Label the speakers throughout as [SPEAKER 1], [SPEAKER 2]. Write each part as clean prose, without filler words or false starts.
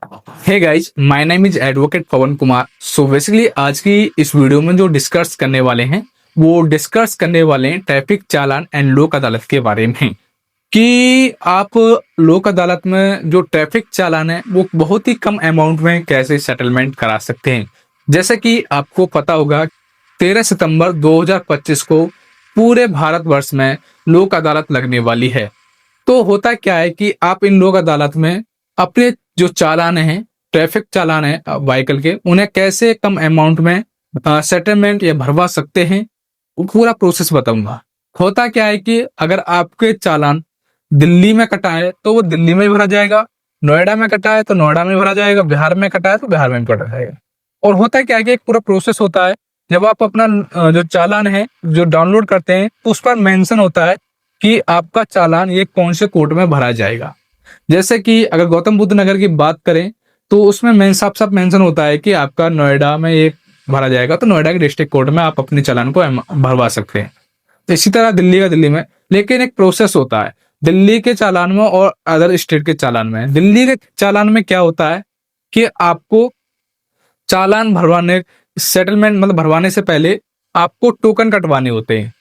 [SPEAKER 1] Hey guys, my name is advocate Pavan Kumar. So basically आज की इस वीडियो में जो डिस्कस करने वाले हैं वो डिस्कस करने वाले हैं ट्रैफिक चालान एंड लोक अदालत के बारे में कि आप लोक अदालत में जो ट्रैफिक चालान है वो बहुत ही कम अमाउंट में कैसे सेटलमेंट करा सकते हैं। जैसे कि आपको पता होगा 13 सितंबर 2025 को पूरे भारतवर्ष में लोक अदालत लगने वाली है। तो होता क्या है कि आप इन लोक अदालत में अपने जो चालान हैं, ट्रैफिक चालान है व्हीकल के, उन्हें कैसे कम अमाउंट में सेटलमेंट या भरवा सकते हैं, वो पूरा प्रोसेस बताऊंगा। होता क्या है कि अगर आपके चालान दिल्ली में कटा है तो वो दिल्ली में ही भरा जाएगा, नोएडा में कटा है तो नोएडा में भरा जाएगा, बिहार में कटा है तो बिहार में भरा जाएगा। और होता क्या है कि एक पूरा प्रोसेस होता है। जब आप अपना जो चालान है जो डाउनलोड करते हैं तो उस पर मेंशन होता है कि आपका चालान ये कौन से कोर्ट में भरा जाएगा। जैसे कि अगर गौतम बुद्ध नगर की बात करें तो उसमें मेन साफ साफ मेंशन होता है कि आपका नोएडा में ये भरा जाएगा, तो नोएडा के डिस्ट्रिक्ट कोर्ट में आप अपने चालान को भरवा सकते हैं। तो इसी तरह दिल्ली का दिल्ली में, लेकिन एक प्रोसेस होता है दिल्ली के चालान में और अदर स्टेट के चालान में। दिल्ली के चालान में क्या होता है कि आपको चालान भरवाने, सेटलमेंट मतलब भरवाने से पहले आपको टोकन कटवाने होते हैं,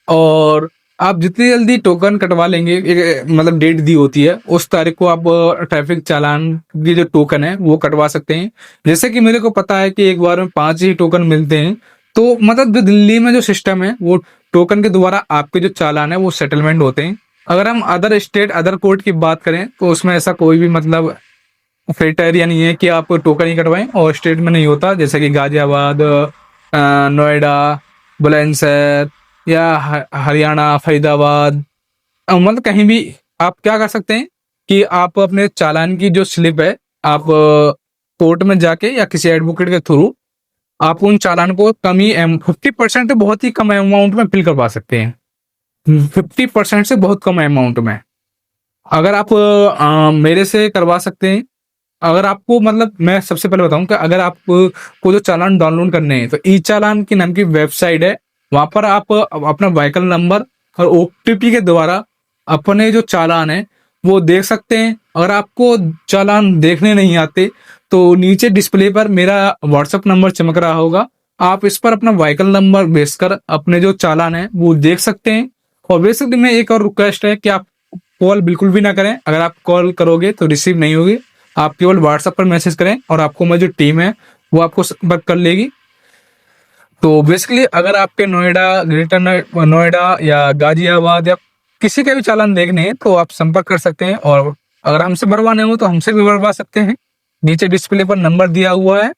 [SPEAKER 1] और आप जितनी जल्दी टोकन कटवा लेंगे, मतलब डेट दी होती है उस तारीख को आप ट्रैफिक चालान की जो टोकन है वो कटवा सकते हैं। जैसे कि मेरे को पता है कि एक बार में 5 ही टोकन मिलते हैं। तो मतलब जो दिल्ली में जो सिस्टम है वो टोकन के द्वारा आपके जो चालान है वो सेटलमेंट होते हैं। अगर हम अदर स्टेट अदर कोर्ट की बात करें तो उसमें ऐसा कोई भी मतलब क्राइटेरिया नहीं है कि आप टोकन ही कटवाएं, और स्टेट में नहीं होता। जैसे कि गाजियाबाद, नोएडा, बुलंदशहर या हरियाणा, फरीदाबाद, मतलब कहीं भी आप क्या कर सकते हैं कि आप अपने चालान की जो स्लिप है आप कोर्ट में जाके या किसी एडवोकेट के थ्रू आप उन चालान को कम ही 50% से बहुत ही कम अमाउंट में फिल करवा सकते हैं। 50% से बहुत कम अमाउंट में अगर आप मेरे से करवा सकते हैं। अगर आपको मतलब मैं सबसे पहले बताऊं कि अगर आप को जो चालान डाउनलोड करने हैं तो ई चालान की नाम की वेबसाइट है, वहां पर आप अपना व्हीकल नंबर और ओटीपी के द्वारा अपने जो चालान है वो देख सकते हैं। अगर आपको चालान देखने नहीं आते तो नीचे डिस्प्ले पर मेरा व्हाट्सएप नंबर चमक रहा होगा, आप इस पर अपना व्हीकल नंबर भेजकर अपने जो चालान है वो देख सकते हैं। और बेसिकली में एक और रिक्वेस्ट है कि आप कॉल बिल्कुल भी ना करें। अगर आप कॉल करोगे तो रिसीव नहीं होगी, आप केवल व्हाट्सएप पर मैसेज करें और आपको मेरी जो टीम है वो आपको संपर्क कर लेगी। तो बेसिकली अगर आपके नोएडा, ग्रेटर नोएडा या गाजियाबाद या किसी के भी चालान देखने हैं तो आप संपर्क कर सकते हैं, और अगर हमसे भरवाने हो तो हमसे भी भरवा सकते हैं। नीचे डिस्प्ले पर नंबर दिया हुआ है।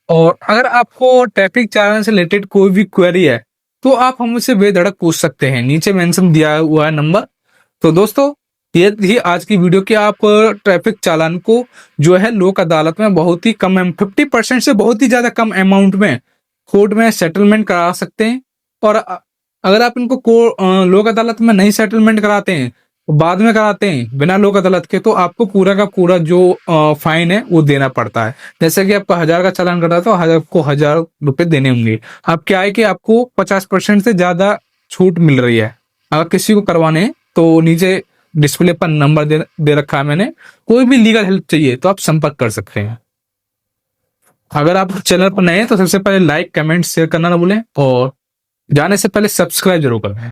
[SPEAKER 1] और अगर आपको ट्रैफिक चालान से रिलेटेड कोई भी क्वेरी है तो आप हमसे बेधड़क पूछ सकते हैं, नीचे मेंशन दिया हुआ है नंबर। तो दोस्तों, ये थी आज की वीडियो कि आप ट्रैफिक चालान को जो है लोक अदालत में बहुत ही कम 50% से बहुत ही ज्यादा कम अमाउंट में कोर्ट में सेटलमेंट करा सकते हैं। और अगर आप इनको लोक अदालत में नहीं सेटलमेंट कराते हैं, बाद में कराते हैं बिना लोक अदालत के, तो आपको पूरा का पूरा जो फाइन है वो देना पड़ता है। जैसे कि आपका 1000 का चालान कटा तो आपको 1000 रुपये देने होंगे। अब क्या है कि आपको 50% से ज्यादा छूट मिल रही है। अगर किसी को करवाने हैं तो नीचे डिस्प्ले पर नंबर दे रखा है मैंने। कोई भी लीगल हेल्प चाहिए तो आप संपर्क कर सकते हैं। अगर आप चैनल पर नए हैं तो सबसे पहले लाइक, कमेंट, शेयर करना ना भूलें, और जाने से पहले सब्सक्राइब जरूर करें।